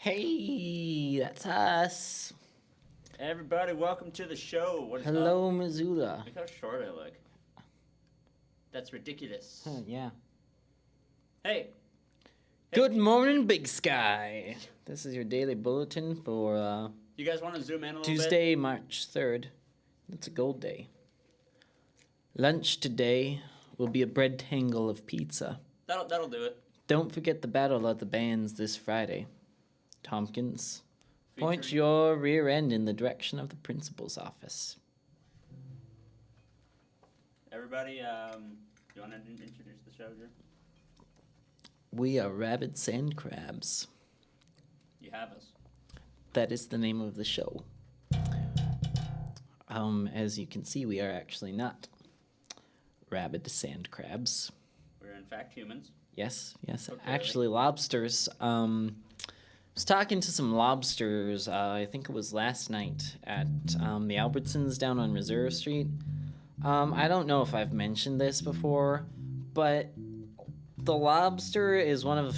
Hey, that's us. Everybody, welcome to the show. What is Hello, up? Missoula. Look how short I look. That's ridiculous. Yeah. Hey. Good morning, Big Sky. This is your daily bulletin for You guys want to zoom in a little Tuesday, March 3rd. It's a gold day. Lunch today will be a bread tangle of pizza. bit? That'll do it. Don't forget the Battle of the Bands this Friday. Tompkins, point Featuring- your rear end in the direction of the principal's office. Everybody, you want to introduce the show, Drew? We are Rabid Sandkrabz. You have us. That is the name of the show. As you can see, we are actually not rabid sandkrabs. We're in fact humans. Yes. Okay. Actually, lobsters. I was talking to some lobsters, I think it was last night, at the Albertsons down on Reserve Street. I don't know if I've mentioned this before, but the lobster is one of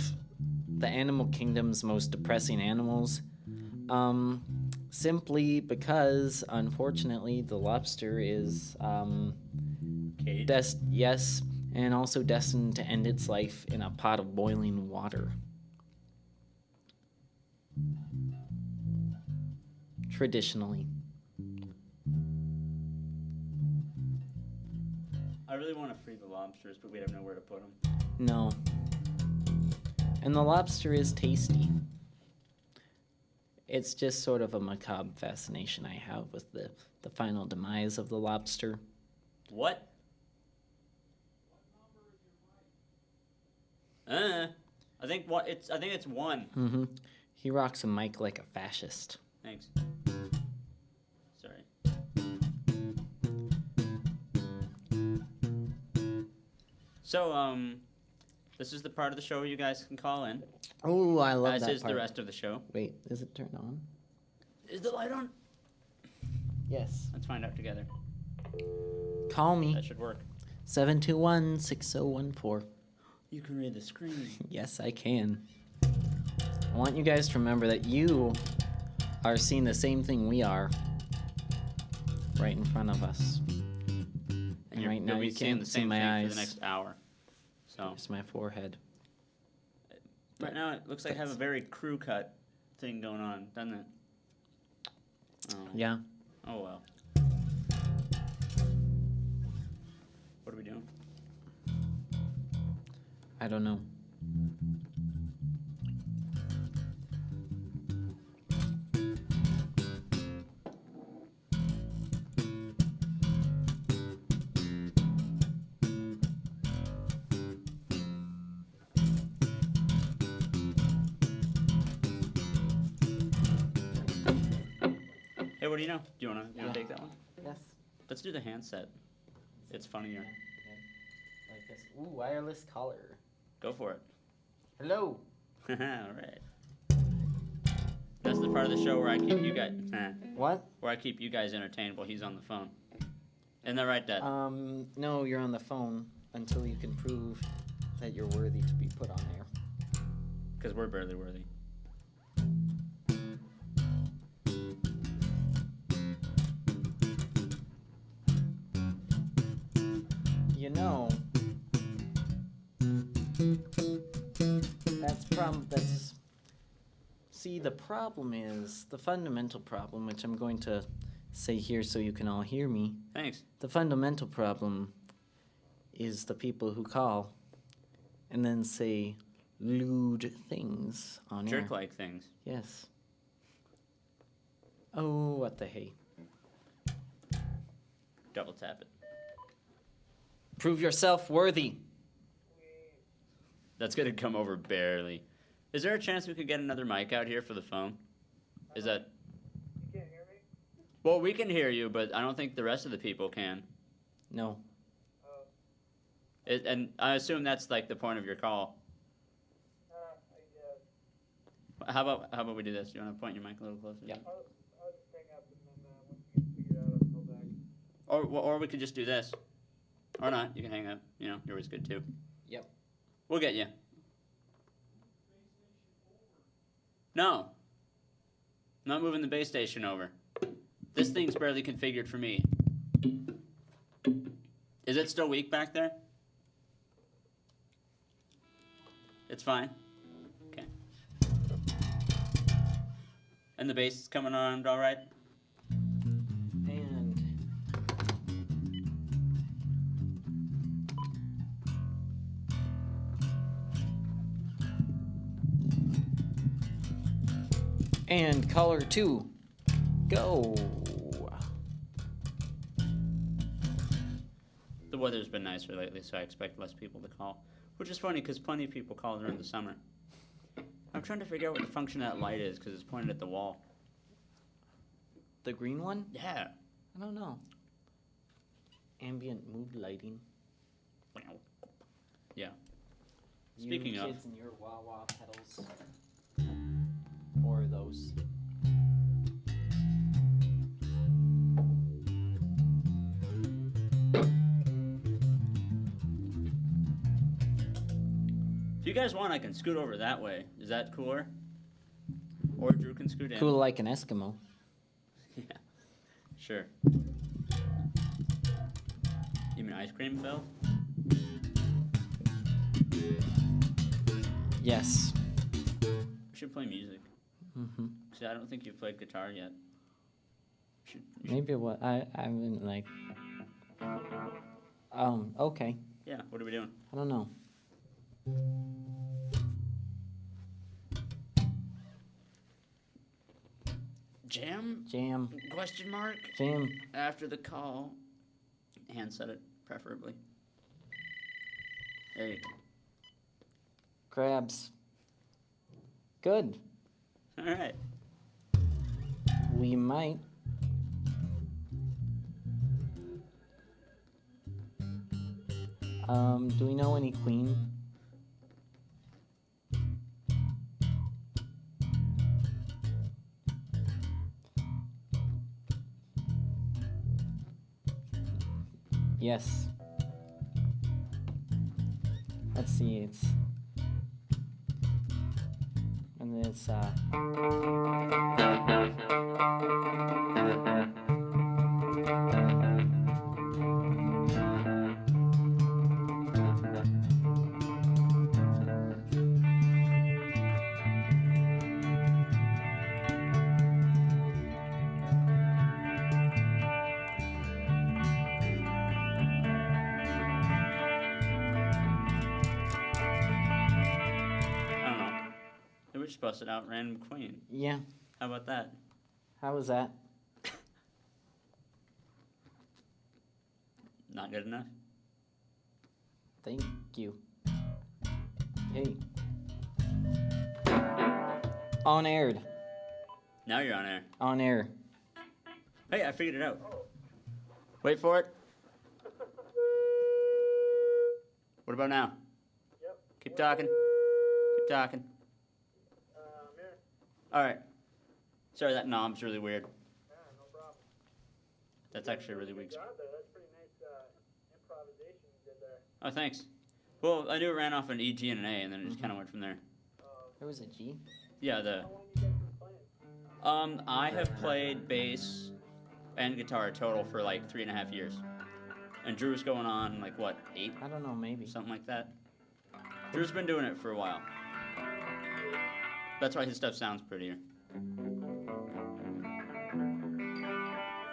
the animal kingdom's most depressing animals. Simply because, unfortunately, the lobster is, Cage. yes, and also destined to end its life in a pot of boiling water. Traditionally. I really want to free the lobsters, but we have nowhere to put them. No. And the lobster is tasty. It's just sort of a macabre fascination I have with the final demise of the lobster. What? I think it's one. Mm-hmm. He rocks a mic like a fascist. Thanks. Sorry. So, this is the part of the show where you guys can call in. Oh, I love As that is part. the rest of the show. Wait, is it turned on? Is the light on? Yes. Let's find out together. Call me. That should work. 721-6014. You can read the screen. Yes, I can. I want you guys to remember that you are seeing the same thing we are right in front of us. And right now you'll be you seeing can't see my thing eyes. for the next hour. So It's my forehead. right now it looks like I have a very crew cut thing going on, doesn't it? Oh. Yeah. Oh well. What are we doing? I don't know. Hey, what do you know? Do you wanna take that one? Yes. Let's do the handset. It's funnier. Like this. Ooh, wireless collar. Go for it. Hello. All right. That's the part of the show where I keep you guys What? where I keep you guys entertained while he's on the phone. Isn't that right, Dad? No, you're on the phone until you can prove that you're worthy to be put on air. Because we're barely worthy. You know, that's see, the problem is, the fundamental problem, which I'm going to say here so you can all hear me. Thanks. The fundamental problem is the people who call and then say lewd things on air. Jerk-like things. Yes. Oh, what the hey. Double tap it. Prove yourself worthy. That's gonna come over barely. Is there a chance we could get another mic out here for the phone? Is that? You can't hear me? Well, we can hear you, but I don't think the rest of the people can. No. And I assume that's like the point of your call. I guess. How about we do this? Do you want to point your mic a little closer? Yeah. I'll just hang up and then once you get it figured out, I'll call back. Or we could just do this. Or not. You can hang up. You know, yours good too. Yep. We'll get you. No. not moving the base station over. This thing's barely configured for me. Is it still weak back there? It's fine. Okay. And the bass is coming on all right? And caller 2, go. The weather's been nicer lately, so I expect less people to call. Which is funny, because plenty of people call during the summer. I'm trying to figure out what the function of that light is, because it's pointed at the wall. The green one? Yeah. I don't know. Ambient mood lighting. Yeah. Speaking you of... kids and your wah-wah pedals. Or those. If you guys want, I can scoot over that way. Is that cooler? Or Drew can scoot in. Cool like an Eskimo. Yeah. Sure. You mean ice cream, Phil? Yes. We should play music. Mm-hmm. See, I don't think you've played guitar yet. You should- Maybe what I haven't like. Okay. Yeah, what are we doing? I don't know. Jam? Jam. Question mark? Jam. After the call. Hand set it, preferably. There you go. Crabs. Good. All right. We might. Do we know any Queen? Yes. Let's see, it's... And it's, We just busted out Random Queen. yeah. How about that? How was that? Not good enough? Thank you. Hey. On aired. Now you're on air. On air. Hey, I figured it out. Wait for it. What about now? Yep. Keep talking. Keep talking. I'm here. All right. Sorry, that knob's really weird. Yeah, no problem. That's actually really weak. Good job there. That's pretty nice improvisation you did there. Oh, thanks. Well, I knew it ran off an E, G, and an A, and then it just kind of went from there. There was a G. Yeah, How long you guys been playing? I have played bass and guitar total for like 3.5 years. And Drew's going on like, what, 8? I don't know, maybe. Something like that. Drew's been doing it for a while. That's why his stuff sounds prettier.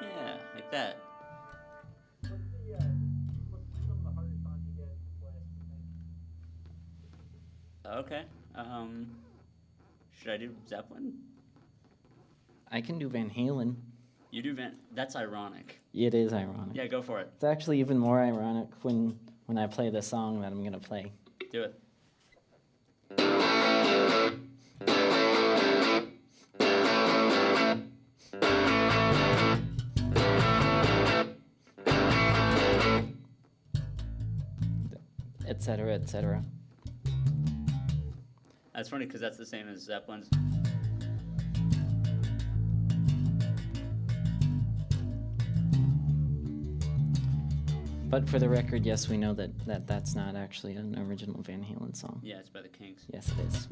Yeah, like that. What's some of the hardest songs you guys can play? Okay. Should I do Zeppelin? I can do Van Halen. You do Van. That's ironic. It is ironic. Yeah, go for it. It's actually even more ironic when I play the song that I'm gonna play. Do it. Etc. etc. That's funny because that's the same as Zeppelin's. But for the record, yes, we know that's not actually an original Van Halen song. Yeah, it's by the Kinks. Yes, it is.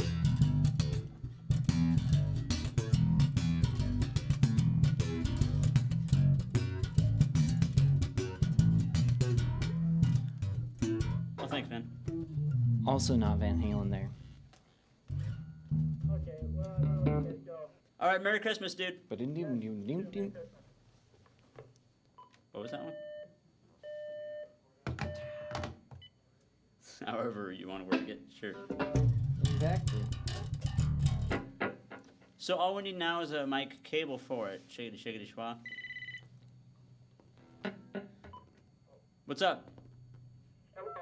Also not Van Halen there. Okay, well, let's go. All right, Merry Christmas, dude. But What was that one? However you want to work it, sure. Exactly. So all we need now is a mic cable for it. Shiggity shiggity schwa. What's up? Hello?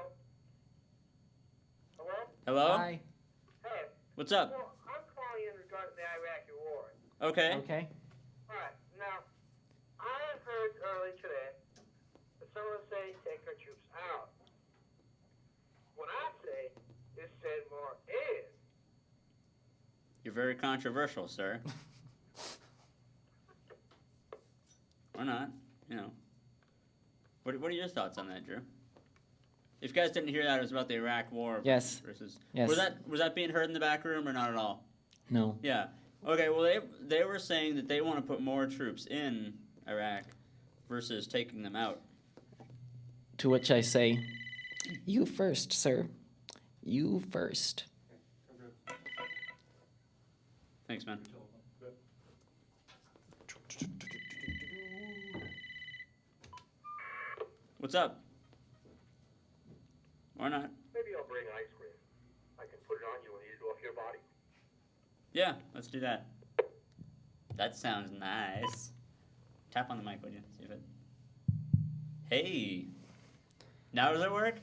Hello? Hello? Hi. Hey, What's up? well, I'm calling in regarding the Iraqi war. Okay. Okay. Alright, now, I heard earlier today that someone say take our troops out. What I say is send more in. You're very controversial, sir. Or not, you know. What are your thoughts on that, Drew? If you guys didn't hear that, it was about the Iraq War. Yes. Versus. Yes. Was that being heard in the back room or not at all? No. Yeah. Okay. Well, they were saying that they want to put more troops in Iraq versus taking them out. To which I say, you first, sir. You first. Thanks, man. What's up? Or not? Maybe I'll bring ice cream. I can put it on you and eat it off your body. Yeah, let's do that. That sounds nice. Tap on the mic, would you? See if it. Hey. Now does it work?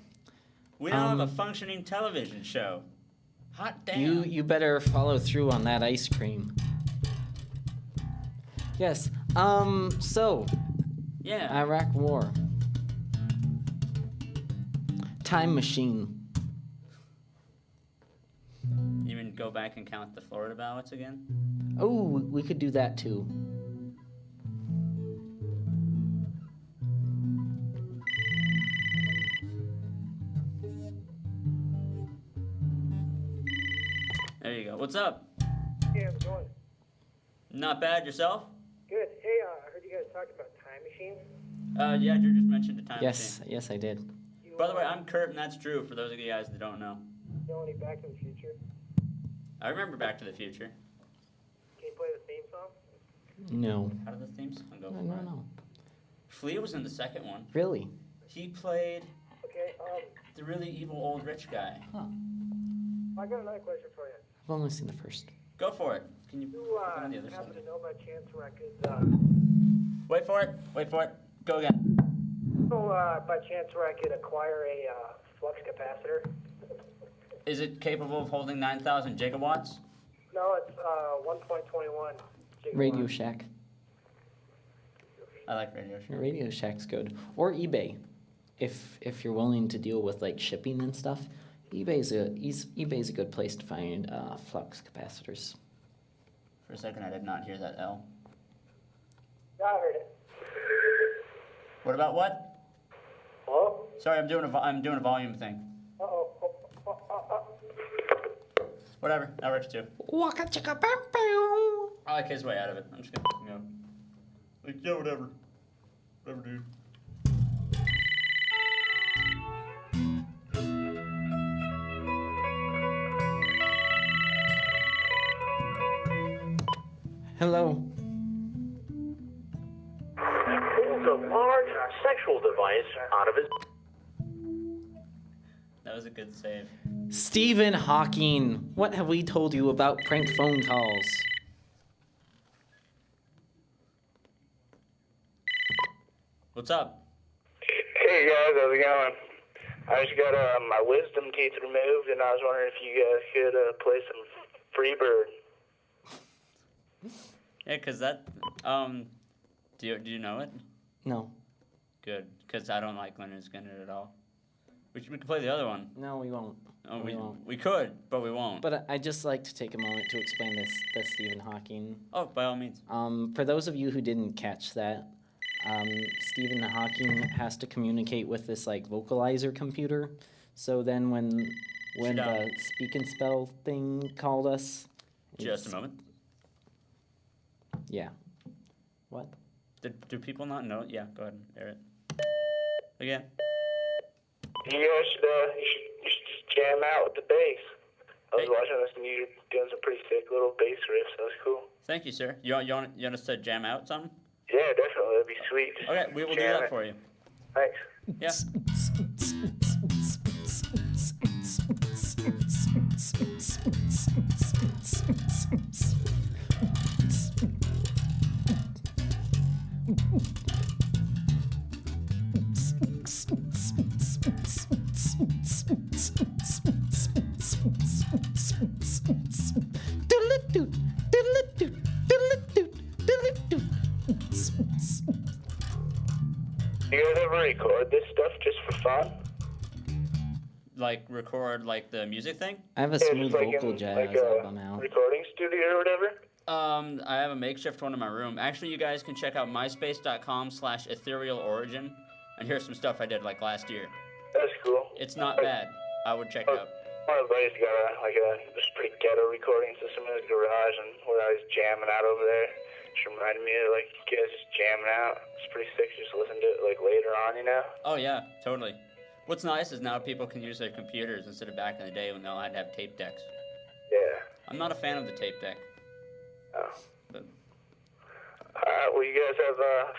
We now have a functioning television show. Hot damn. You better follow through on that ice cream. Yes. So Yeah. Iraq War. Time machine. You mean go back and count the Florida ballots again? Oh, we could do that too. There you go. What's up? Hey, how's it going? Not bad. Yourself? Good. Hey, I heard you guys talking about time machines. Yeah, Drew just mentioned a time Yes, machine. yes, I did. You, By the way, I'm Kurt and that's Drew, for those of you guys that don't know. you know any Back to the Future? I remember Back to the Future. Can you play the theme song? No. How did the theme song go? No. Flea was in the second one. Really? He played Okay, the really evil old rich guy. I got another question for you. I've only seen the first. Go for it. Can you You, put it on the other happen side? to know by chance where I could, Wait for it. Wait for it. Go again. by chance where I could acquire a, flux capacitor? Is it capable of holding 9,000 gigawatts? No, it's, 1.21 gigawatts. Radio Shack. I like Radio Shack. Radio Shack's good. Or eBay. If you're willing to deal with like shipping and stuff, eBay's a good place to find flux capacitors. For a second, I did not hear that L. Yeah, I heard it. What about what? Hello? Sorry, I'm doing a volume thing. Uh-oh. Whatever, that works too. Waka chicka bow bow. I like his way out of it. I'm just gonna go. Like, yeah, whatever. Whatever, dude. Hello. Pulls a large sexual device out of his. That was a good save. Stephen Hawking, what have we told you about prank phone calls? What's up? Hey guys, how's it going? I just got my wisdom teeth removed, and I was wondering if you guys could play some Freebird. Yeah, cause that. Do you know it? No. Good, cause I don't like Leonard Skinner at all. We could play the other one. No, we won't. Oh, We won't. we could, but we won't. But I'd just like to take a moment to explain this Stephen Hawking. Oh, by all means. For those of you who didn't catch that, Stephen Hawking has to communicate with this like vocalizer computer. So then when the speak and spell thing called us, Just a it's- moment. Yeah. What? Do people not know it? Yeah, go ahead and air it. Again. You guys should jam out with the bass. I was Hey. watching this and you're doing some pretty sick little bass riffs. That was cool. Thank you, sir. You want us to jam out something? Yeah, definitely. That'd be sweet. Okay, we will do Jam that it. for you. Thanks. Yeah. You guys ever record this stuff just for fun? Like record like the music thing. I have a Yeah, smooth just like vocal in jazz like a album out. recording studio or whatever? I have a makeshift one in my room. Actually, you guys can check out myspace.com/etherealorigin and here's some stuff I did like last year. That's cool. It's not bad. I would check it out. One of my buddies got this pretty ghetto recording system in his garage, and we're always jamming out over there. Just reminded me of like you guys just jamming out. It's pretty sick. Just listen to it like later on, you know. Oh yeah, totally. What's nice is now people can use their computers instead of back in the day when they all had to have tape decks. Yeah. I'm not a fan of the tape deck. Oh. But All right. Well, you guys have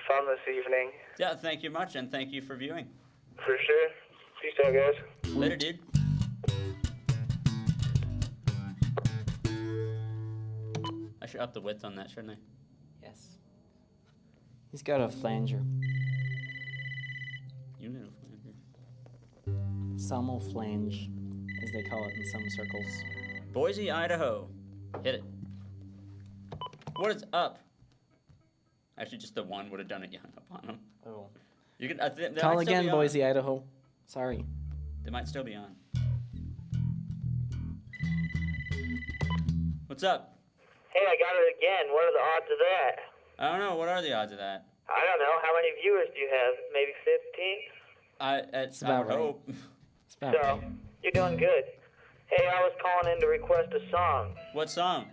fun this evening. yeah, thank you much, and thank you for viewing. For sure. Peace out, guys. Later, dude. I should up the width on that, shouldn't I? Yes. He's got a flanger. You need a flanger. Samo flange, as they call it in some circles. Boise, Idaho. Hit it. What is up? Actually, just the one would have done it. You hung up on them. Oh. You can Call again, Boise, Idaho. Sorry. They might still be on. What's up? Hey, I got it again. What are the odds of that? I don't know. What are the odds of that? I don't know. How many viewers do you have? Maybe 15? It's about I would right. hope. It's about So, right. you're doing good. Hey, I was calling in to request a song. What song?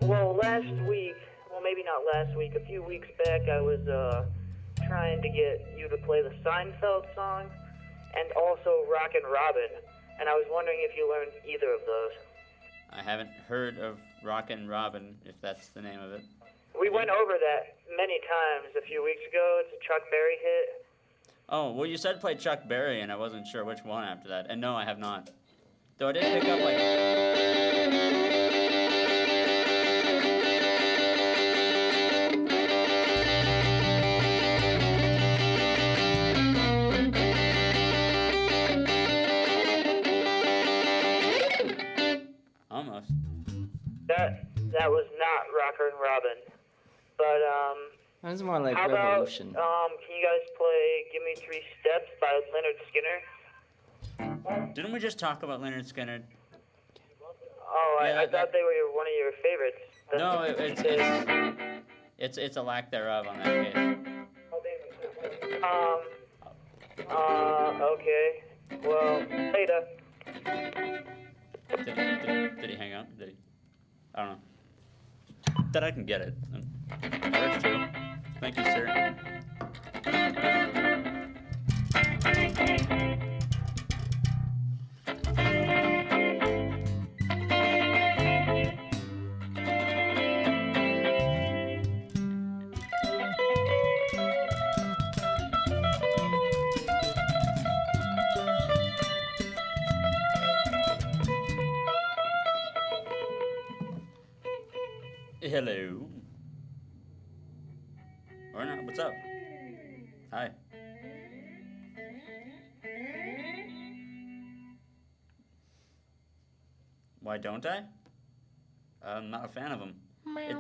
Well, last week, well, maybe not last week, a few weeks back, I was, trying to get you to play the Sandkrabz song and also Rockin' Robin. And I was wondering if you learned either of those. I haven't heard of Rockin' Robin, if that's the name of it. We went over that many times a few weeks ago. It's a Chuck Berry hit. Oh, well, you said play Chuck Berry, and I wasn't sure which one after that. And no, I have not. Though I did pick up, like... Almost. That was not Rockin' Robin. But, That was more like how about, Revolution. can you guys play Give Me 3 Steps by Leonard Skinner? Didn't we just talk about Leonard Skinner? Oh, Yeah, I thought they were one of your favorites. No, it's a lack thereof on that case. Okay. Well, later. Did he hang up? Did he? I don't know. That I can get it. That's true. Thank you, sir. Hello. Or not. What's up? Hi. Why don't I? I'm not a fan of them.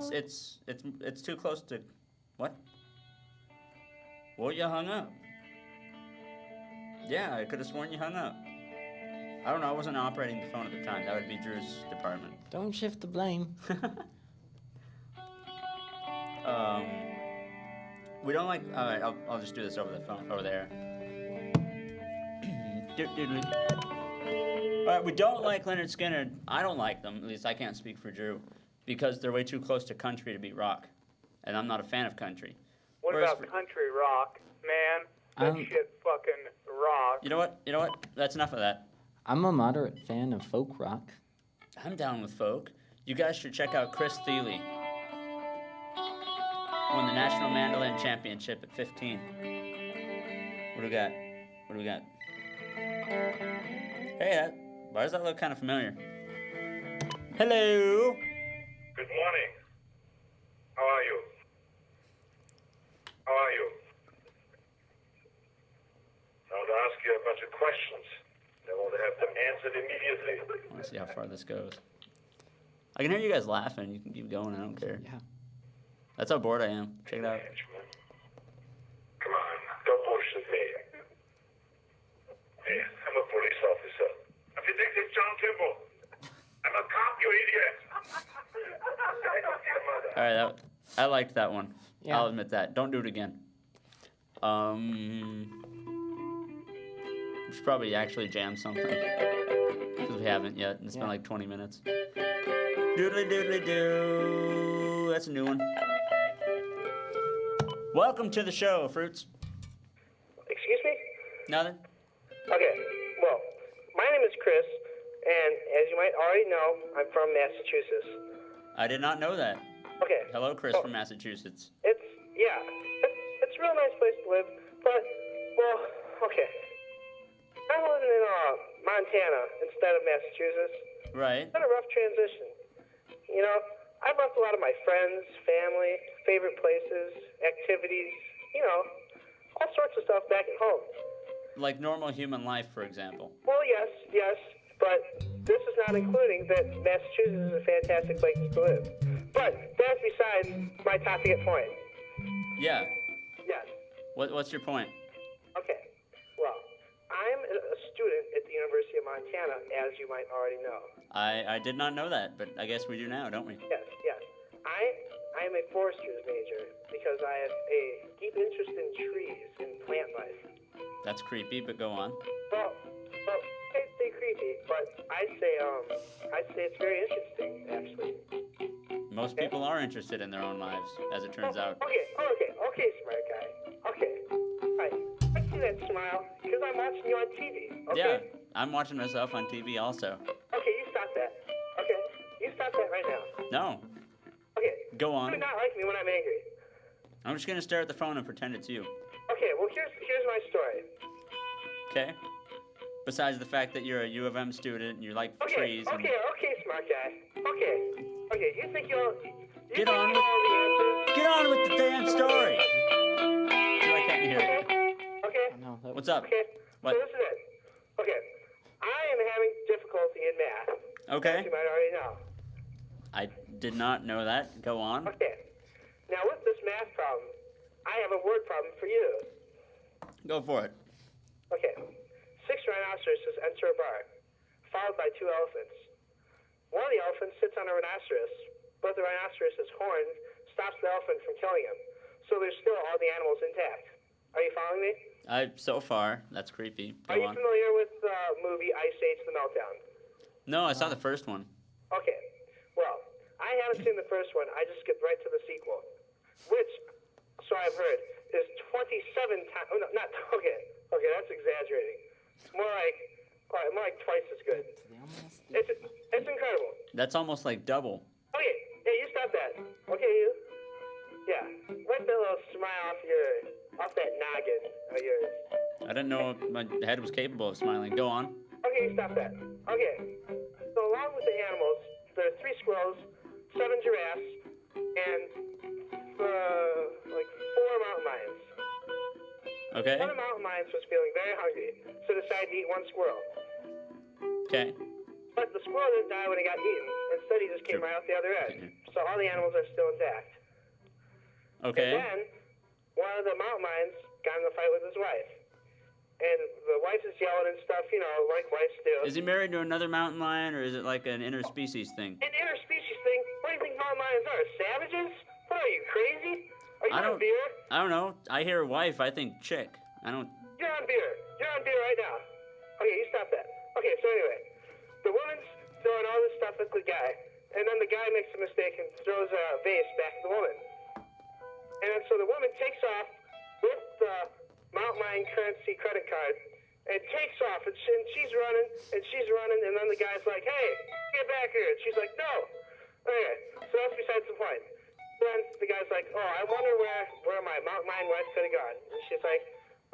It's too close to what? Well, you hung up. Yeah, I could have sworn you hung up. I don't know. I wasn't operating the phone at the time. That would be Drew's department. Don't shift the blame. We don't like. All right, I'll just do this over the phone over there. All right, we don't like Leonard Skinner. I don't like them. At least I can't speak for Drew, because they're way too close to country to beat rock, and I'm not a fan of country. What Whereas about country rock, man? That shit fucking rock. You know what? That's enough of that. I'm a moderate fan of folk rock. I'm down with folk. You guys should check out Chris Thiele. Won the National Mandolin Championship at 15. What do we got? What do we got? Hey, why does that look kind of familiar? Hello. Good morning. How are you? How are you? I want to ask you a bunch of questions. I want to have them answered immediately. I want to see how far this goes. I can hear you guys laughing. You can keep going. I don't care. Yeah. That's how bored I am. Check it out. Come on, don't bullshit me. Hey, I'm a police officer. I'm Detective John Kimball. I'm a cop, you idiot. All right, I liked that one. Yeah. I'll admit that. Don't do it again. We should probably actually jam something. Because we haven't yet. It's been like 20 minutes. Doodly doodly doo. That's a new one. Welcome to the show, Fruits. Excuse me? Nothing? Okay, well, my name is Chris, and as you might already know, I'm from Massachusetts. I did not know that. Okay. Hello, Chris from Massachusetts. It's a real nice place to live, but, well, okay. I'm living in Montana instead of Massachusetts. Right. It's been a rough transition. You know, I've left a lot of my friends, family, favorite places, activities, you know, all sorts of stuff back at home. Like normal human life, for example. Well, yes, but this is not including that Massachusetts is a fantastic place to live. But that's besides my topic at point. Yeah. Yes. What's your point? Okay. Well, I'm a student at the University of Montana, as you might already know. I did not know that, but I guess we do now, don't we? Yes. I am a forestry major because I have a deep interest in trees and plant life. That's creepy, but go on. Well, I'd say creepy, but I'd say it's very interesting, actually. Most people are interested in their own lives, as it turns out. Okay, smart guy. Okay, right. I see that smile because I'm watching you on TV. Okay. Yeah, I'm watching myself on TV also. Okay, you stop that. Okay, you stop that right now. No, Okay. go You on. do not like me when I'm angry. I'm just gonna stare at the phone and pretend it's you. Okay, well here's my story. Okay? Besides the fact that you're a U of M student and you like trees and... Okay, smart guy. Okay, you think you'll... Get on with the damn story! I can't hear it. Okay? No, that What's up? Okay, What? so listen in. Okay, I am having difficulty in math. Okay. As you might already know. I did not know that. Go on. Okay, now with this math problem, I have a word problem for you. Go for it. Okay, 6 rhinoceroses enter a bar, followed by 2 elephants. One of the elephants sits on a rhinoceros, but the rhinoceros's horn stops the elephant from killing him. So there's still all the animals intact. Are you following me? So far, that's creepy. Are Go you on. familiar with the movie Ice Age: The Meltdown? No, I saw the first one. Okay, well, I haven't seen the first one. I just skipped right to the sequel, which, so I've heard, is 27 times. Oh, no, not okay. Okay, that's exaggerating. More like twice as good. It's incredible. That's almost like double. Okay, yeah, you stop that. Okay, you. Yeah, wipe that little smile off that noggin of yours. I didn't know my head was capable of smiling. Go on. Okay, you stop that. Okay, so along with the animals, there are 3 squirrels, 7 giraffes, and 4 mountain lions. Okay. One of the mountain lions was feeling very hungry, so decided to eat 1 squirrel. Okay. But the squirrel didn't die when he got eaten. Instead, he just came right out the other end. So all the animals are still intact. Okay. And then, one of the mountain lions got in a fight with his wife. And the wife is yelling and stuff, you know, like wives do. Is he married to another mountain lion, or is it like an interspecies thing? An interspecies thing? What do you think mountain lions are? Savages? What are you, crazy? Are you on beer? I don't know. I hear wife, I think chick. I don't... You're on beer. You're on beer right now. Okay, you stop that. Okay, so anyway, the woman's throwing all this stuff at the guy, and then the guy makes a mistake and throws a vase back at the woman. And then so the woman takes off with the mountain lion currency credit card and takes off, and she's running, and then the guy's like, hey, get back here. And she's like, no. Okay, so that's besides the point. Then the guy's like, oh, I wonder where my mountain lion wife could have gone. And she's like,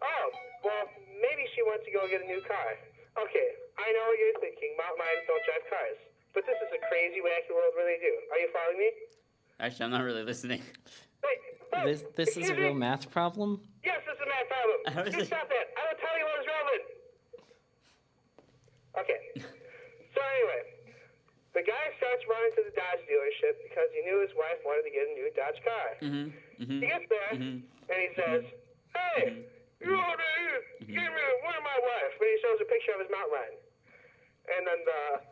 oh, well, maybe she went to go get a new car. Okay, I know what you're thinking. Mountain lions don't drive cars. But this is a crazy, wacky world where they do. Are you following me? Actually, I'm not really listening. Wait, This is a real math problem? Yes, this is a math problem. Just stop that. I will tell you what is relevant. Okay. So anyway, the guy starts running to the Dodge dealership because he knew his wife wanted to get a new Dodge car. He gets there, and he says, hey, you over here, give me where's my wife? And he shows a picture of his mountain lion. And then the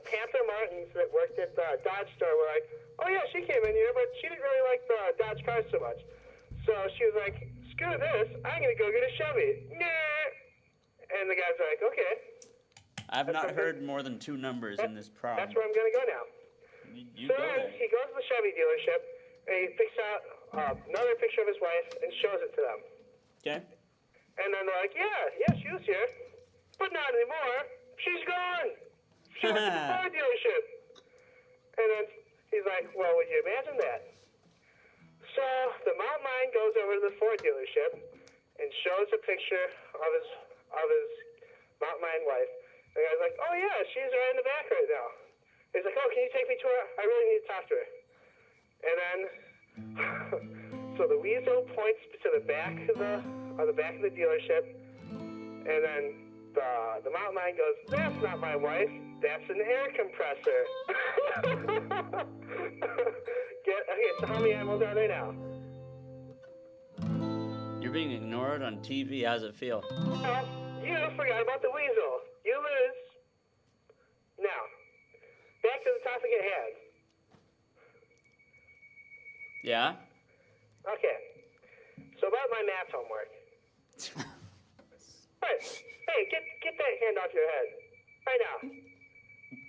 Panther Martins that worked at the Dodge store were like, oh yeah, she came in here, but she didn't really like the Dodge cars so much. So she was like, screw this, I'm going to go get a Chevy. Nah. And the guy's like, okay. I've not heard more than 2 numbers in this problem. That's where I'm going to go now. You So go then there. he goes to the Chevy dealership, and he picks out another picture of his wife and shows it to them. Okay. And then they're like, yeah, she was here. But not anymore. She's gone. She went to the Ford dealership. And then he's like, well, would you imagine that? So the mountain lion goes over to the Ford dealership and shows a picture of his mountain lion wife. And the guy's like, oh yeah, she's right in the back right now. He's like, oh, can you take me to her? I really need to talk to her. And then, so the weasel points to the back of the dealership, and then the mountain lion goes, that's not my wife, that's an air compressor. Okay, so how many animals are there now? You're being ignored on TV. How's it feel? Well, you forgot about the weasel. You lose. Now, back to the topic at hand. Yeah? Okay, so about my math homework. Hey, get that hand off your head. Right now.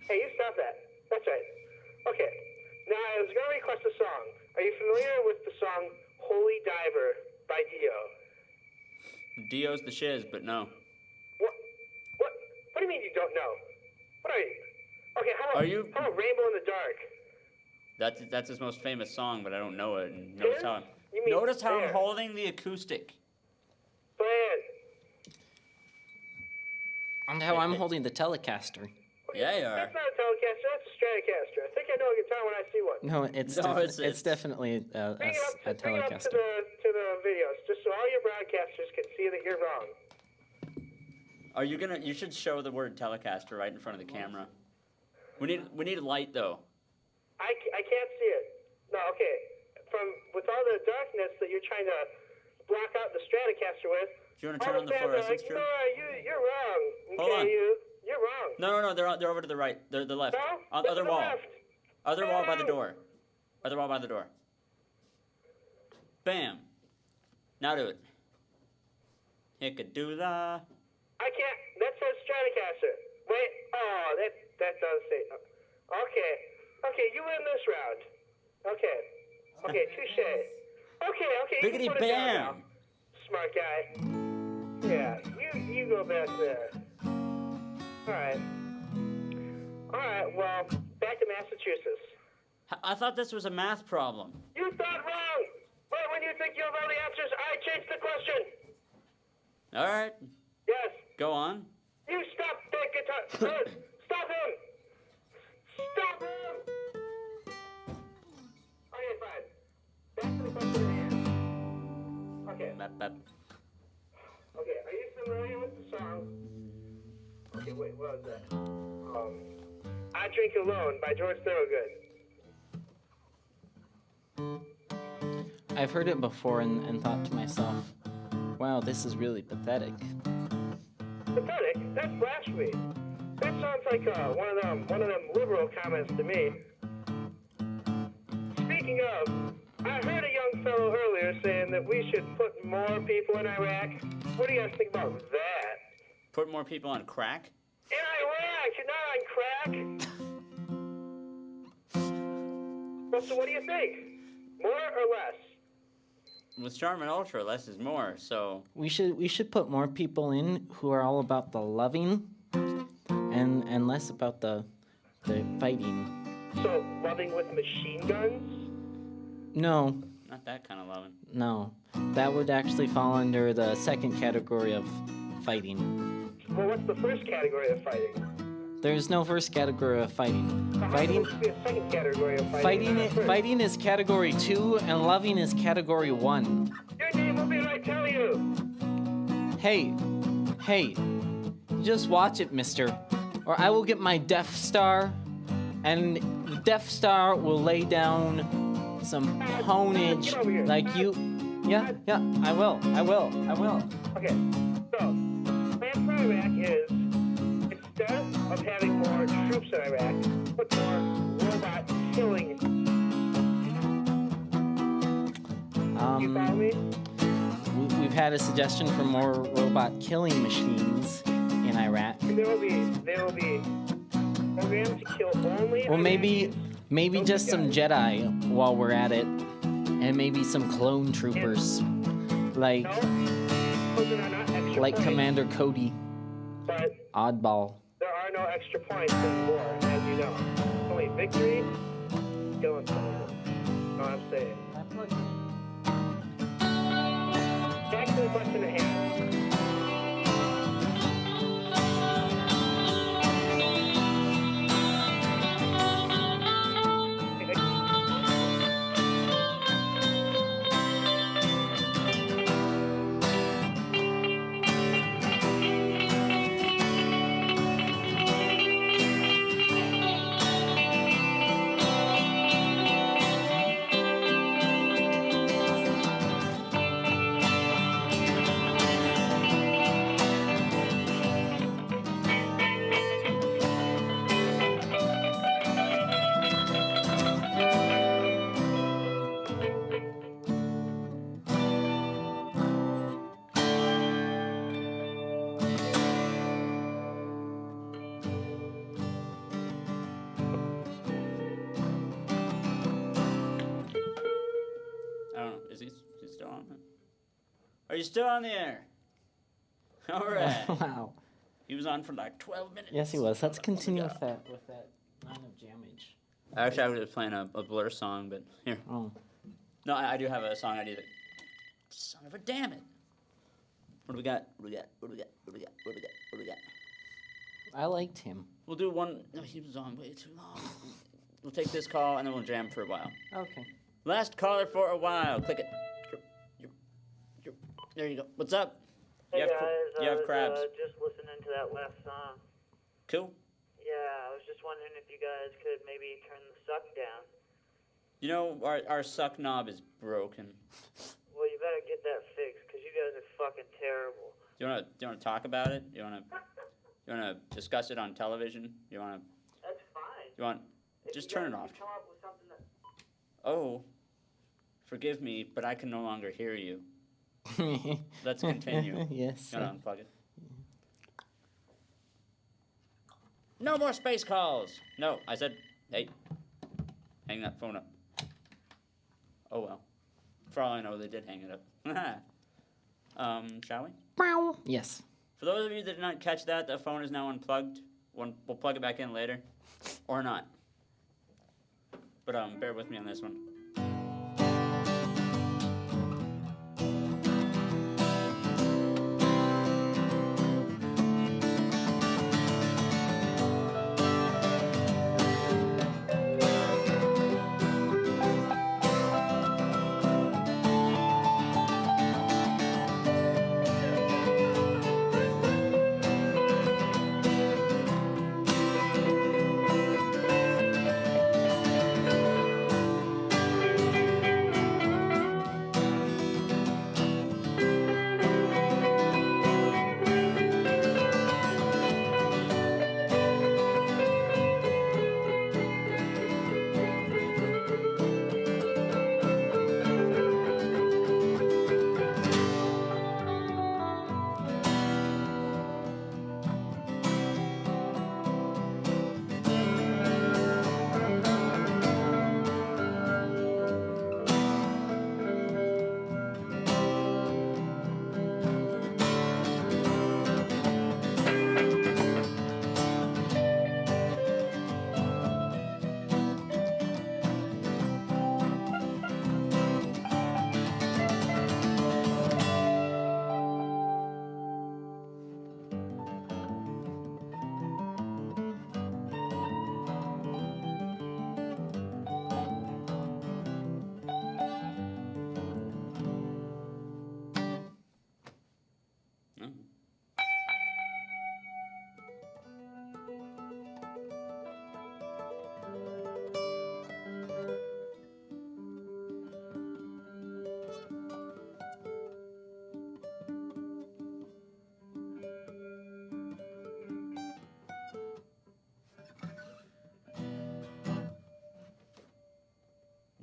Hey, you stop that. That's right. Okay, now I was going to request a song. Are you familiar with the song Holy Diver by Dio? Dio's the shiz, but no. What do you mean you don't know? What are you? Okay, how about Rainbow in the Dark? That's his most famous song, but I don't know it. And His? You mean notice how I'm there. holding the acoustic. Play it. And how I'm holding the Telecaster. Yeah, you are. That's not a Telecaster, that's a Stratocaster. I think I know a guitar when I see one. No, it's definitely a Bring it up Telecaster. to the videos, just so all your broadcasters can see that you're wrong. Are you gonna? You should show the word Telecaster right in front of the camera. We need a light though. I can't see it. No, okay. With all the darkness that you're trying to block out the Stratocaster with. Do you want to turn on the fluorescence? No, you're wrong. Okay, Hold on. You're wrong. No, they're over to the right. They're the left. No, On the other to the wall. left. Other wall by the door. Other wall by the door. Bam. Now do it. Hickadoola. I can't. That says Stratocaster. Wait. Oh, that does say. Okay, you win this round. Okay, touche. Okay. You Biggity can put it down bam. now, smart guy. Yeah, you go back there. All right. Well, back to Massachusetts. I thought this was a math problem. You thought wrong. But when you think you have all the answers, I changed the question. All right. Yes. Go on. You stop that guitar. Stop him. Stop him. Okay, fine. Back to the question at hand. Okay. Bap. Okay, are you familiar with the song? Okay, wait, what was that? I Drink Alone by George Thorogood. I've heard it before and thought to myself, wow, this is really pathetic. Pathetic? That's blasphemy. That sounds like one of them liberal comments to me. Speaking of, I heard a young fellow earlier saying that we should put more people in Iraq. What do you guys think about that? Put more people on crack? In Iraq, not on crack. Well, so what do you think? More or less? with Charmin Ultra, less is more. So We should put more people in who are all about the loving, and less about the fighting. So, loving with machine guns? No, not that kind of loving. no, that would actually fall under the second category of fighting. Well, what's the first category of fighting? There's no first category of fighting. Fighting, There should be a second category of fighting. fighting is category 2, and loving is category 1. Your name will be right, tell you. Hey, just watch it, mister, or I will get my Death Star, and the Death Star will lay down some ponage like you. Yeah, I will. Okay, so, plan for Iraq is, instead of having more troops in Iraq, put more robot killing. You follow me? We've had a suggestion for more robot killing machines in Iraq. There will be programs to kill only. Well, maybe Iraqis. just some Jedi while we're at it, and maybe some clone troopers, like No, those are not extra like points, Commander Cody, but oddball. there are no extra points in war, as you know. It's only victory, killing someone. That's all I'm saying. Actually, much in a half. I don't know. Is he still on? Are you still on the air? All right. Wow. He was on for like 12 minutes. Yes, he was. Let's continue with that line of jammage. Actually, I was just playing a Blur song, but here. Oh, No, I do have a song idea that. Son of a damn it. What do we got? What do we got? I liked him. We'll do one. No, he was on way too long. We'll take this call and then we'll jam for a while. Okay. Last caller for a while. Click it. There you go. What's up? Hey you have, guys, you I have was crabs. just listening to that last song. Cool. Yeah, I was just wondering if you guys could maybe turn the suck down. You know, our suck knob is broken. Well, you better get that fixed, because you guys are fucking terrible. Do you wanna talk about it? You wanna discuss it on television? That's fine. You want If just you turn guys it off. can come up with something that... Oh, forgive me, but I can no longer hear you. Let's continue. Yes. Gotta unplug it. No more space calls. No, I said, hey, hang that phone up. Oh well. For all I know, they did hang it up. Shall we? Yes. For those of you that did not catch that, the phone is now unplugged. We'll plug it back in later, or not. But bear with me on this one.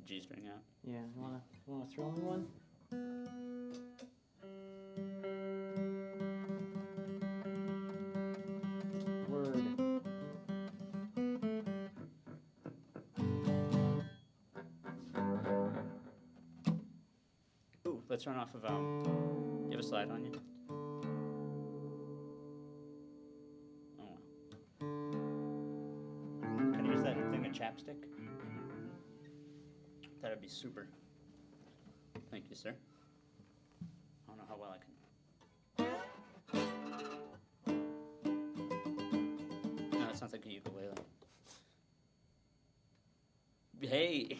G string out. Yeah, you wanna throw me one? Word. Ooh, let's run off of you have a slide on you? Oh well. Can I use that thing of chapstick? That'd be super. Thank you, sir. I don't know how well I can. No, it sounds like a ukulele. Hey.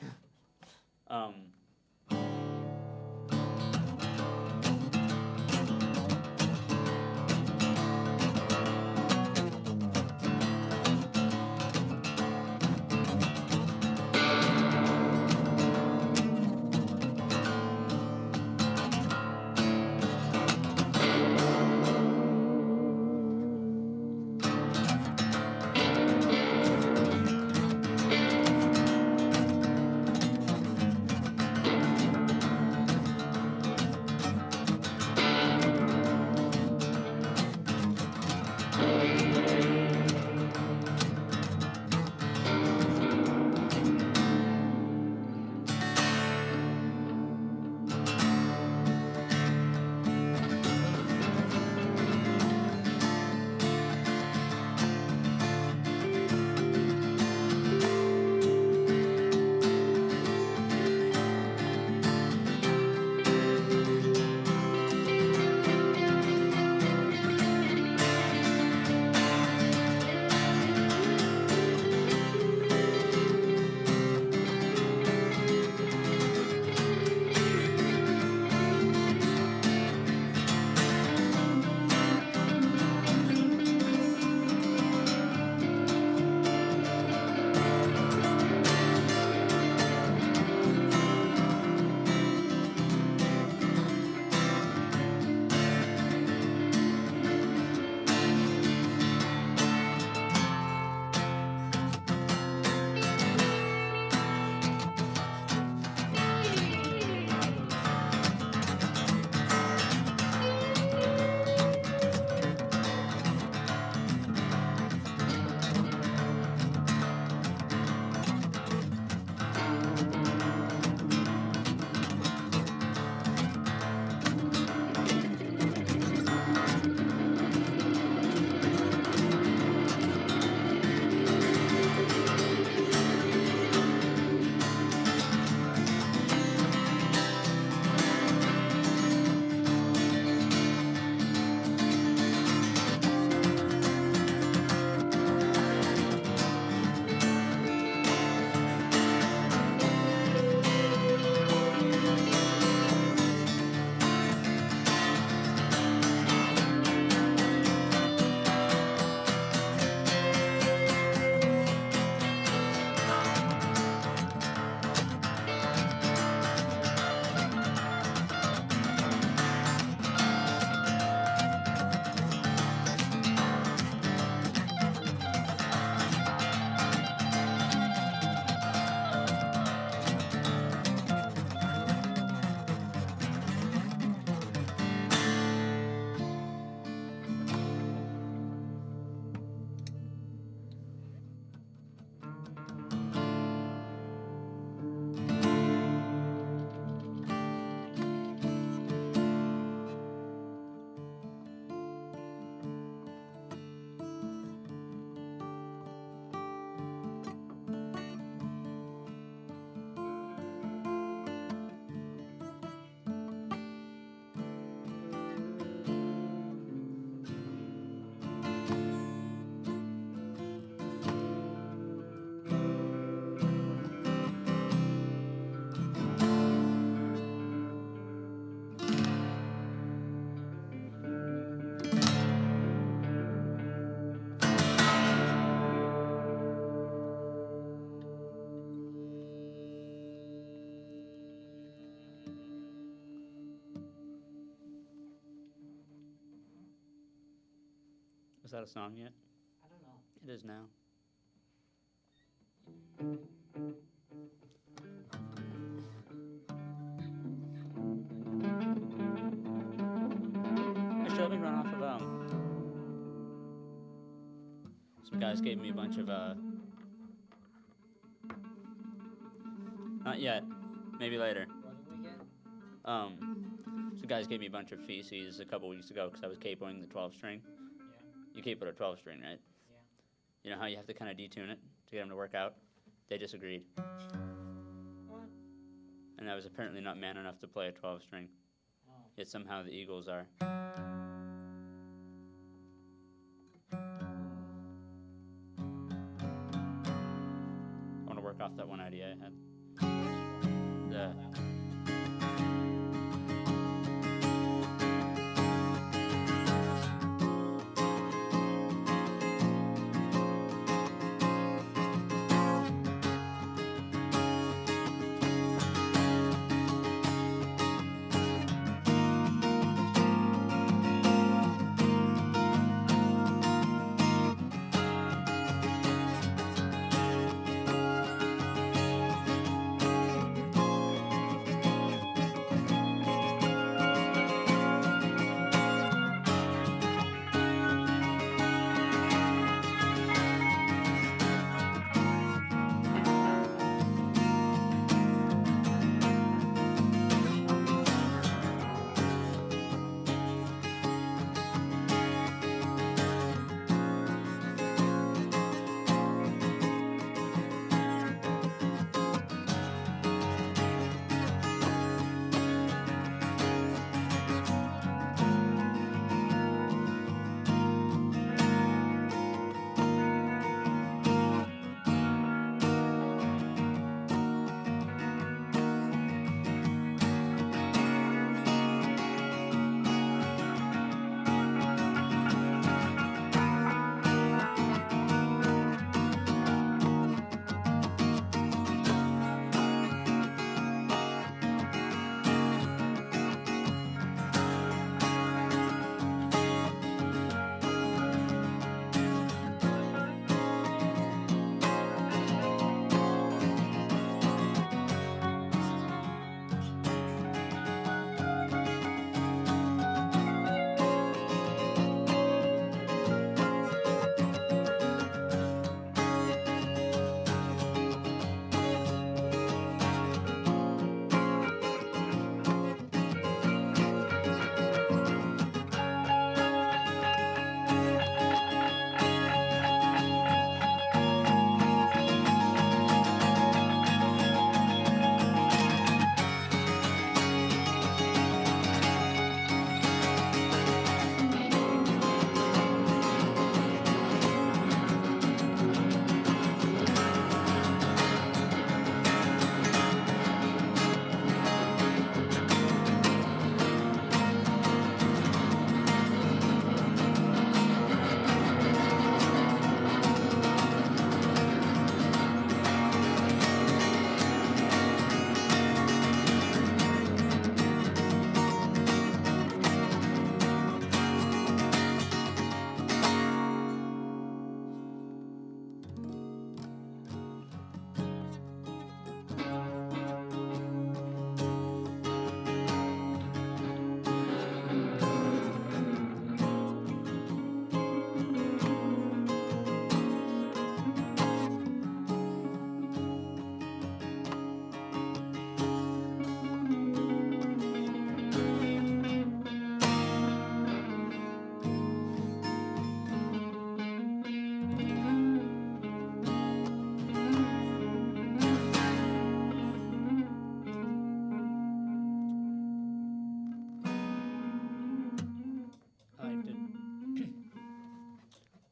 Is that a song yet? I don't know. It is now. guys gave me a bunch of not yet, maybe later. What did we get? Some guys gave me a bunch of feces a couple weeks ago because I was capoing the 12 string. Yeah. You capo a 12 string, right? Yeah. You know how you have to kind of detune it to get them to work out? They disagreed. What? And I was apparently not man enough to play a 12 string. Oh. Yet somehow the Eagles are. I want to work off that one idea I had. The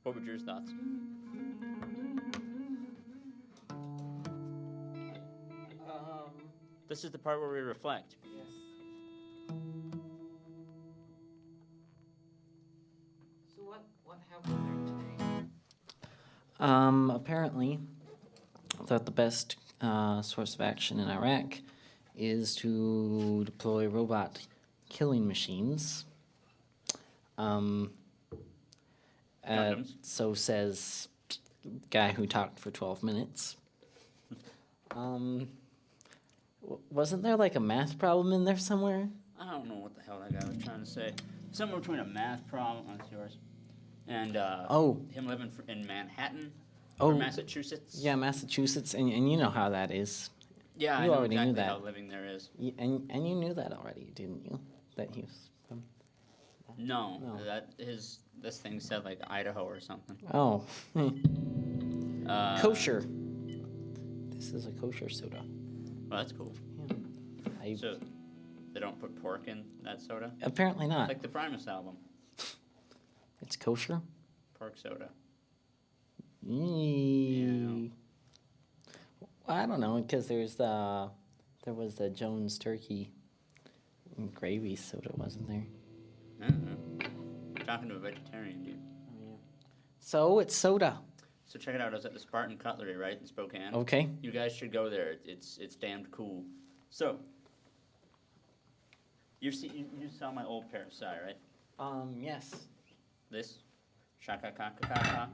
What were your thoughts? This is the part where we reflect. Yes. So what have we learned today? Apparently, that the best source of action in Iraq is to deploy robot killing machines. Gundams. So says guy who talked for 12 minutes. Wasn't there like a math problem in there somewhere? I don't know what the hell that guy was trying to say. Somewhere between a math problem. Oh, that's yours. And him living in Manhattan or Massachusetts. Yeah, Massachusetts, and you know how that is. Yeah, You I know already knew exactly that. how living there is. And you knew that already, didn't you? That he was from... No, No. this thing said like Idaho or something. Oh. Uh, Kosher. This is a kosher soda. Well, that's cool. Yeah. So they don't put pork in that soda? Apparently not. Like the Primus album, It's kosher? pork soda. Well, I don't know, because there was the Jones Turkey gravy soda, wasn't there? I don't know. I'm talking to a vegetarian, dude. So it's soda. So check it out. I was at the Spartan Cutlery, right, in Spokane. Okay. You guys should go there. It's damned cool. So, you saw my old pair of Psy, right? Yes. This, shaka kaka kaka.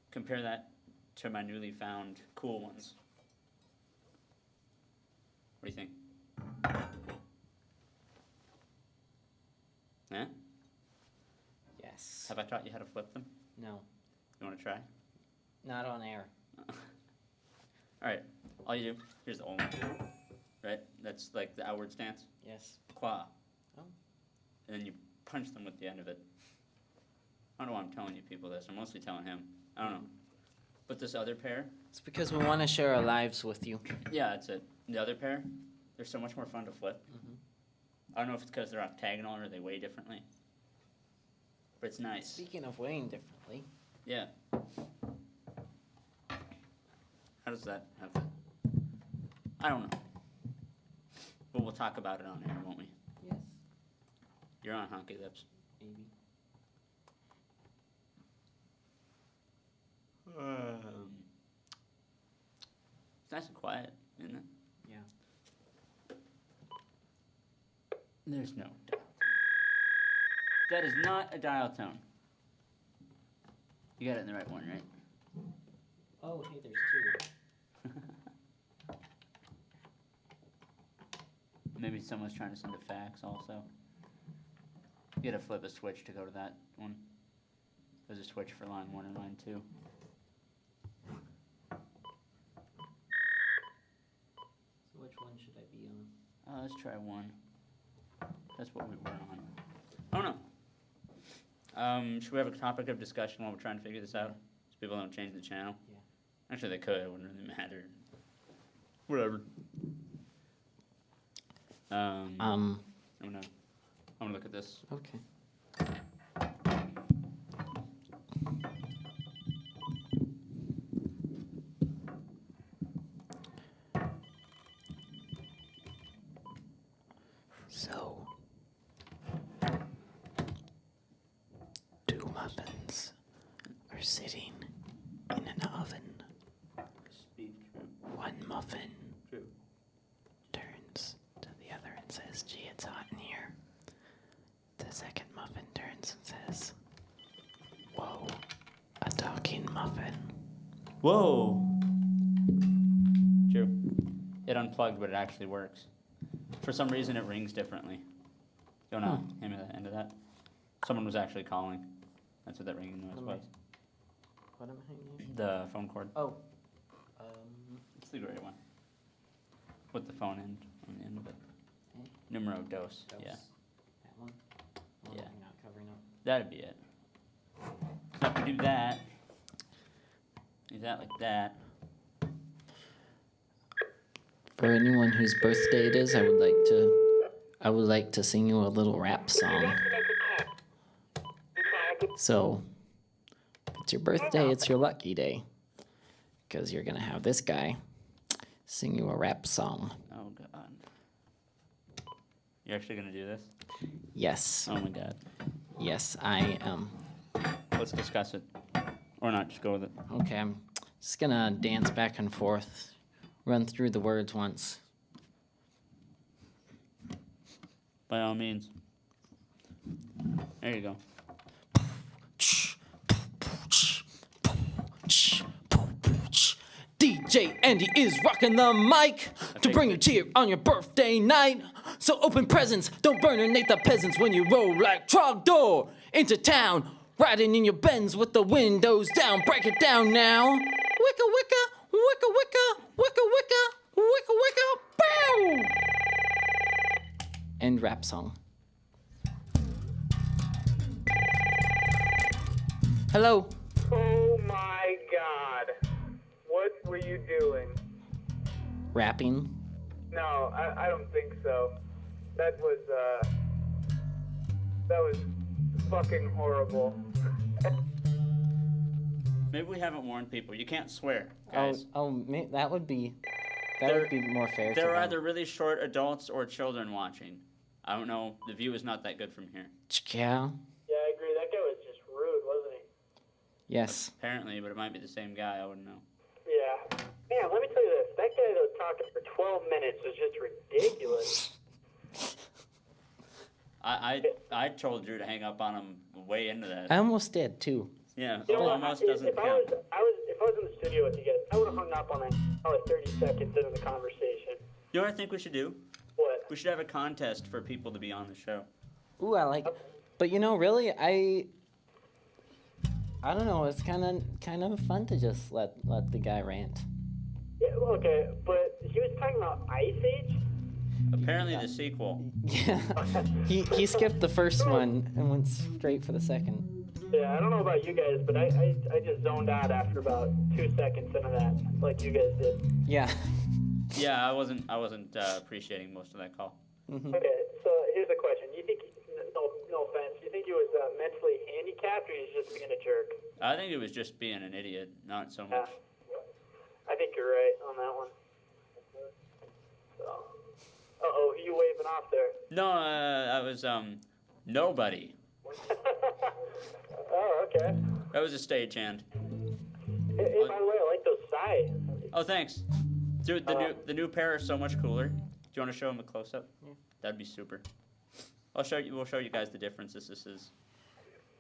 Compare that to my newly found cool ones. What do you think? Huh? Yes. Have I taught you how to flip them? No. You want to try? Not on air. Alright, all you do, here's the old one. Right? That's like the outward stance. Yes. Qua. Oh. And then you punch them with the end of it. I don't know why I'm telling you people this. I'm mostly telling him. I don't know. But this other pair, It's because we want to share our lives with you. yeah, that's it. The other pair, they're so much more fun to flip. I don't know if it's because they're octagonal or they weigh differently. But it's nice. Speaking of weighing differently. Yeah. How does that happen? I don't know. But we'll talk about it on air, won't we? Yes. You're on Honky Lips. Maybe. It's nice and quiet, isn't it? Yeah. There's no dial. That is not a dial tone. You got it in the right one, right? Oh, hey, there's two. Maybe someone's trying to send a fax also. You gotta flip a switch to go to that one. There's a switch for line 1 and line 2. So which one should I be on? Let's try 1. That's what we were on. I don't know. Should we have a topic of discussion while we're trying to figure this out? So people don't change the channel? Yeah. Actually, they could. It wouldn't really matter. Whatever. I'm gonna look at this. Okay. So, 2 muffins are sitting in an oven. Speak true. 1 muffin True. turns to the other and says, "Gee, it's hot in here." The second muffin turns and says, "Whoa, a talking muffin." Whoa. True. It unplugged, but it actually works. For some reason, it rings differently. You wanna hand me the end of that? Someone was actually calling. That's what that ringing noise was. What am I hanging? The phone cord. Oh. It's the gray one. With the phone end on the end of it. Okay. Numero dos. Yeah. That one? Oh, Yeah. You're not covering up. That'd be it. So if we do that, do that like that. For anyone whose birthday it is, I would like to sing you a little rap song. So, if it's your birthday, it's your lucky day. Because you're going to have this guy sing you a rap song. Oh god. You're actually gonna do this? Yes. Oh my god. Yes, I am. Let's discuss it. Or not, just go with it. Okay, I'm just going to dance back and forth. Run through the words once. By all means. There you go. DJ Andy is rocking the mic to bring you cheer on your birthday night. So open presents, don't burnernate the peasants when you roll like Trogdor into town. Riding in your Benz with the windows down. Break it down now. Wicka wicka, wicka wicka, wicka wicka, wicka wicka, bow! End rap song. Hello. Oh my God. What were you doing? Rapping. No, I don't think so. That was fucking horrible. Maybe we haven't warned people. You can't swear, guys. That would be more fair. There are either really short adults or children watching. I don't know. The view is not that good from here. Yeah. Yeah, I agree. That guy was just rude, wasn't he? Yes. Apparently, but it might be the same guy. I wouldn't know. Yeah. Man, let me tell you this. That guy that was talking for 12 minutes was just ridiculous. I told Drew to hang up on him way into that. I almost did too. Yeah, You know what? almost If doesn't I count. was in the studio with you guys, I would have hung up on that probably 30 seconds into the conversation. You know what I think we should do? What? We should have a contest for people to be on the show. Ooh, I like it. But really, I don't know. It's kind of fun to just let the guy rant. Yeah, okay, but he was talking about Ice Age? Apparently, the sequel. Yeah. He skipped the first one and went straight for the second. Yeah, I don't know about you guys, but I just zoned out after about 2 seconds into that, like you guys did. Yeah. Yeah, I wasn't appreciating most of that call. Mm-hmm. Okay, so here's the question. You think, no offense, you think he was mentally handicapped or he's just being a jerk? I think it was just being an idiot, not so Yeah. much. I think you're right on that one. So, uh-oh, who you waving off there? No, I was nobody. Oh, okay. That was a stagehand. Hey, by the way, I like those sides. Oh, thanks, dude. The new pair are so much cooler. Do you want to show them a close up? Yeah. That'd be super. We'll show you guys the differences this is.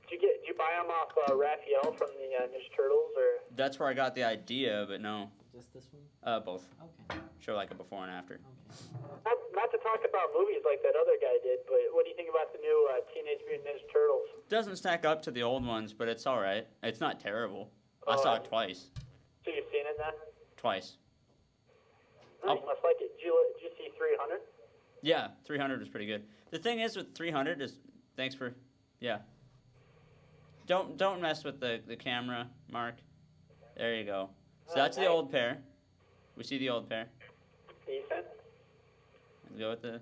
Did you buy them off Raphael from the Ninja Turtles, or? That's where I got the idea, but no. Just this one? Both. Okay. Show like a before and after. Not to talk about movies like that other guy did, but what do you think about the new Teenage Mutant Ninja Turtles? Doesn't stack up to the old ones, but it's all right. It's not terrible. I saw it twice. So you've seen it then? Twice. Oh, you must like it. Did you see 300? Yeah, 300 was pretty good. The thing is with 300 is, thanks for, yeah. Don't mess with the camera, Mark. There you go. So that's the old pair. We see the old pair. Decent. Let's go with the,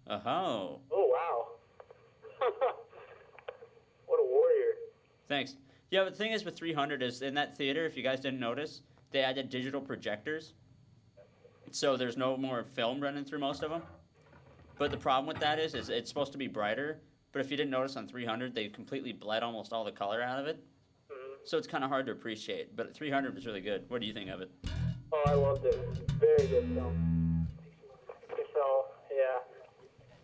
oh. Oh, wow. What a warrior. Thanks. Yeah, but the thing is with 300 is in that theater, if you guys didn't notice, they added digital projectors. So there's no more film running through most of them. But the problem with that is it's supposed to be brighter. But if you didn't notice on 300, they completely bled almost all the color out of it. Mm-hmm. So it's kind of hard to appreciate. But 300 was really good. What do you think of it? Oh, I loved it. Very good film. So, yeah.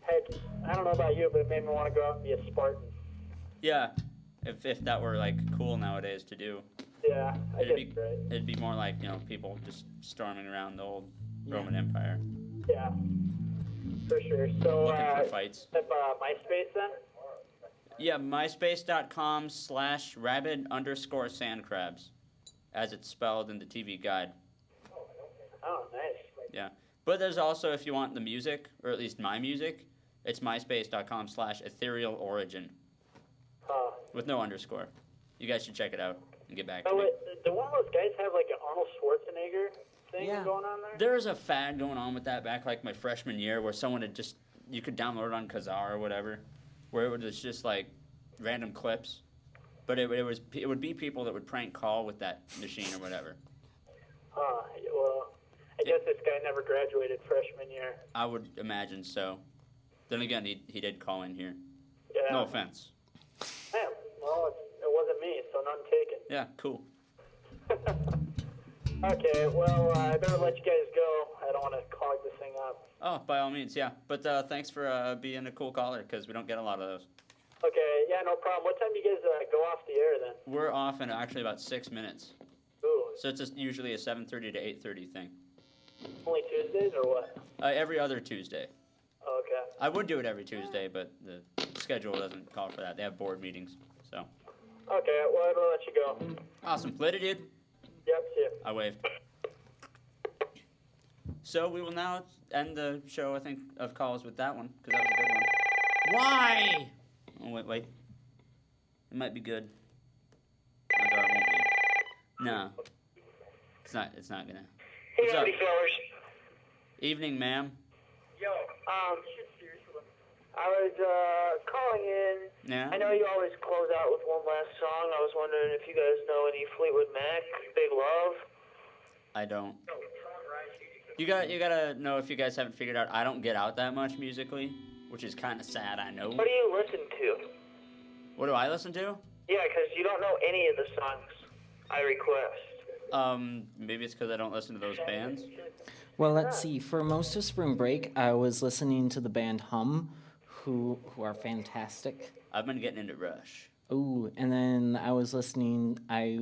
Heck, I don't know about you, but it made me want to go out and be a Spartan. Yeah, if that were like cool nowadays to do. Yeah, I guess you're right. It'd be more like, people just storming around the old Roman Empire. Yeah, for sure. So, Looking for fights. MySpace then? Yeah, myspace.com/rabid_Sandkrabz, as it's spelled in the TV guide. Oh, nice. Yeah. But there's also, if you want the music, or at least my music, it's myspace.com/etherealorigin. With no underscore. You guys should check it out and get back to me. Do one of those guys have like an Arnold Schwarzenegger thing going on there? There was a fad going on with that back like my freshman year where someone had just, you could download it on Kazaa or whatever, where it was just like random clips. But it would be people that would prank call with that machine or whatever. Well, I guess this guy never graduated freshman year. I would imagine so. Then again, he did call in here. Yeah. No offense. Yeah, well, it wasn't me, so none taken. Yeah, cool. Okay, well, I better let you guys go. I don't want to clog this thing up. Oh, by all means, yeah. But thanks for being a cool caller, because we don't get a lot of those. Okay, yeah, no problem. What time do you guys go off the air then? We're off in actually about 6 minutes. Ooh. So it's usually a 7:30 to 8:30 thing. Only Tuesdays or what? Every other Tuesday. Okay. I would do it every Tuesday, but the schedule doesn't call for that. They have board meetings, so. Okay, well, I'm gonna let you go. Awesome. Later, dude. Yep, see ya. I wave. So we will now end the show, I think, of calls with that one, because that was a good one. Why? Oh, wait. It might be good. Or it won't be. No. It's not gonna. Hey, What's up? howdy, fellas. Evening, ma'am. Yo, I was calling in. Yeah? I know you always close out with one last song. I was wondering if you guys know any Fleetwood Mac, Big Love. I don't. You gotta know, if you guys haven't figured out, I don't get out that much musically, which is kind of sad, I know. What do you listen to? What do I listen to? Yeah, because you don't know any of the songs I request. Maybe it's because I don't listen to those bands. Well, let's see. For most of spring break, I was listening to the band Hum, who are fantastic. I've been getting into Rush. Ooh, and then I was listening. I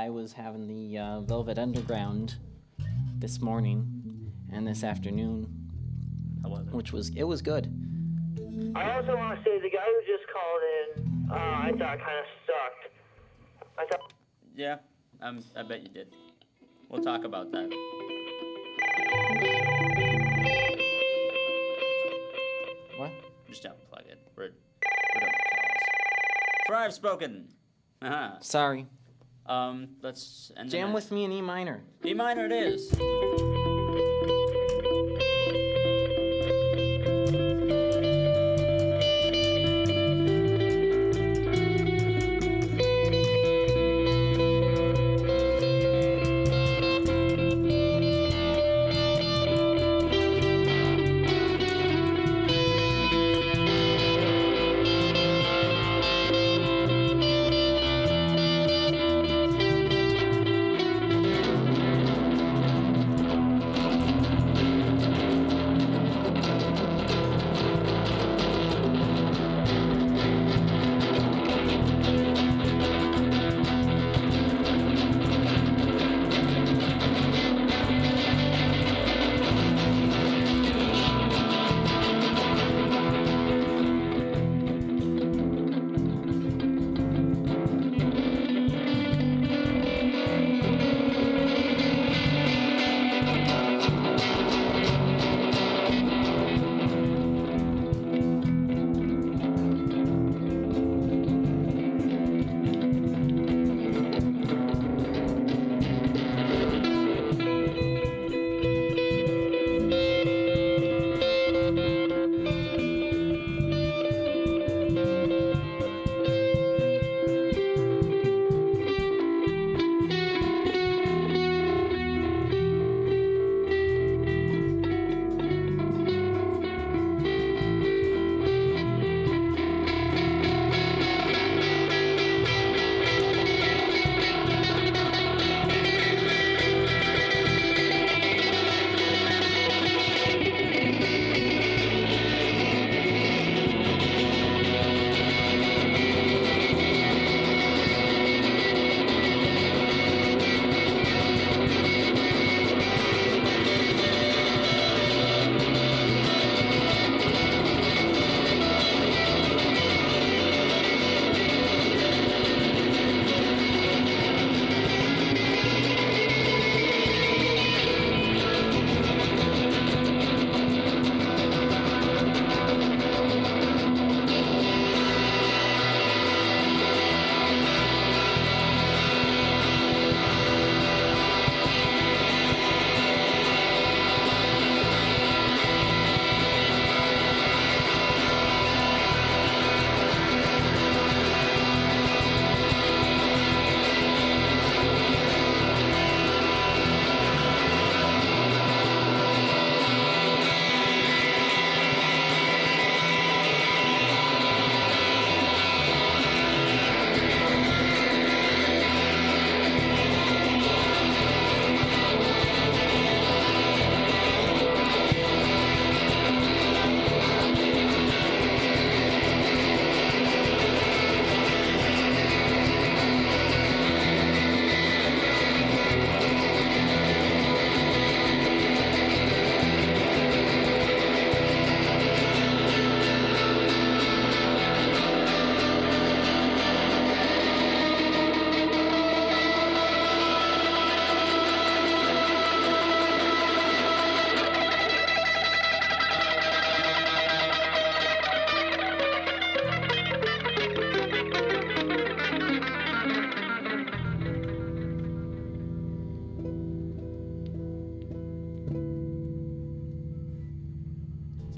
was having the Velvet Underground this morning and this afternoon, How was it? which was good. I also want to say the guy who just called in, I thought kind of sucked. I thought. Yeah, I bet you did. We'll talk about that. What? Just unplug it. We're done with calls. For I've spoken. Uh-huh. Sorry. Let's end the Jam night. with me in E minor. E minor it is.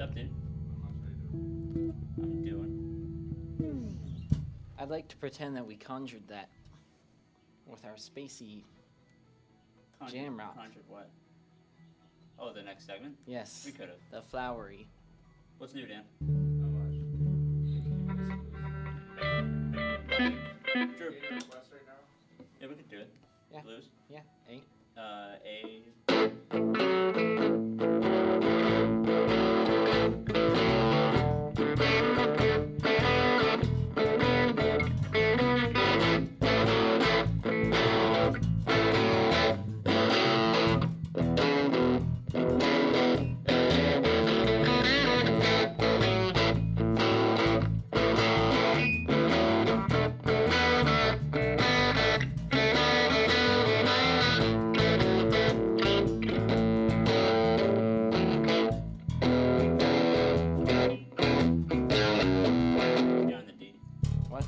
up, dude? I'm doing. I'd like to pretend that we conjured that with our spacey jam rock. Conjured what? Oh, the next segment? Yes. We could have. The flowery. What's new, Dan? Drew. Yeah, we could do it. Yeah. Blues? Yeah. Eh? Yeah, on the D. What?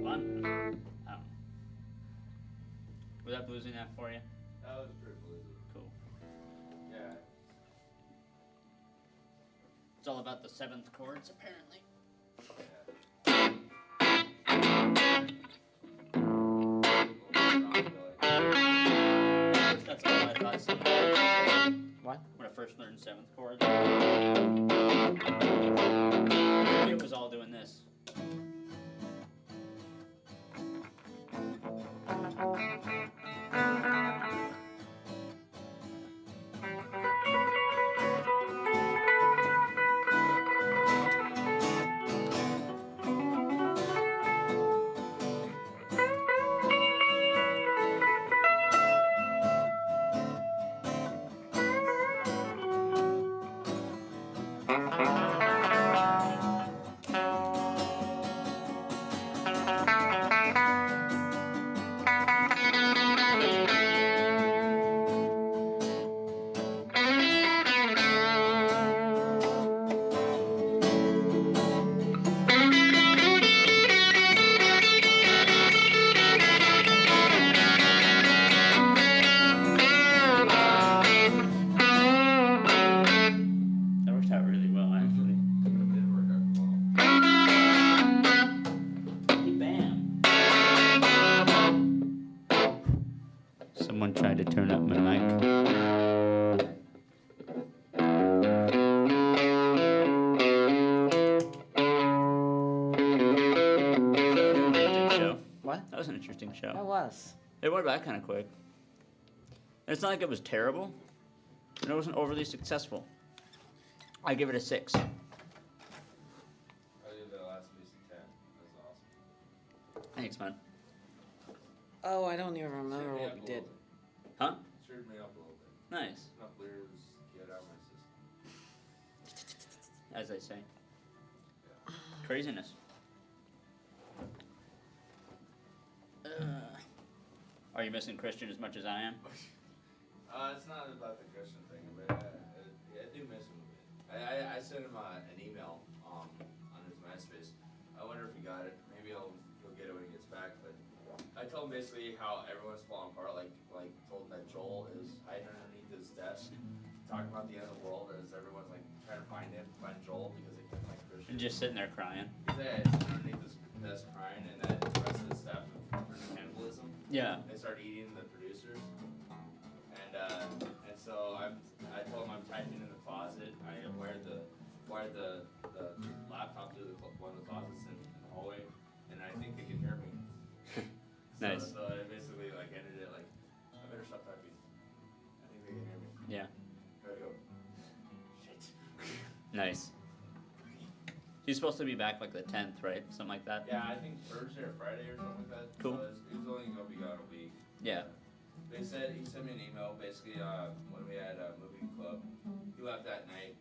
Fun? Oh. Was that blues enough for you? That was pretty bluesy. Cool. Yeah. It's all about the seventh chords, apparently. That's all I thought. What? When I first learned seventh chord, it was all doing this. That worked out really well, actually. It did work out well. Bam. Someone tried to turn up my mic. Show. What? That was an interesting show. That was. It went by kind of quick. And it's not like it was terrible, and it wasn't overly successful. I give it a 6. I did the last piece of 10. That's awesome. Thanks, man. Oh, I don't even remember Stirred me what up we a did. little bit. Huh? Stirred me up a little bit. Nice. Enough blues, get out of my system. As I say. Craziness. Are you missing Christian as much as I am? It's not about the Christian thing, but I do miss him a bit. I sent him an email on his MySpace. I wonder if he got it. Maybe he'll get it when he gets back. But I told him basically how everyone's falling apart. Like told that Joel is hiding underneath his desk, talking about the end of the world as everyone's like trying to find Joel because they can't find Christian. And just sitting there crying. He's sitting underneath his desk crying, and then the rest of the staff turned to cannibalism. Yeah. They started eating the producers, and so I told him I'm typing in the closet. I wired the laptop to one of the closets in the hallway, and I think they can hear me. Nice. So I basically like ended it like, I better stop typing. I think they can hear me. Yeah. Gotta go. Shit. Nice. He's supposed to be back like the 10th, right? Something like that. Yeah, I think Thursday or Friday or something like that. Cool. So he was only gonna be gone a week. Yeah. He sent me an email basically when we had a movie club. He left that night.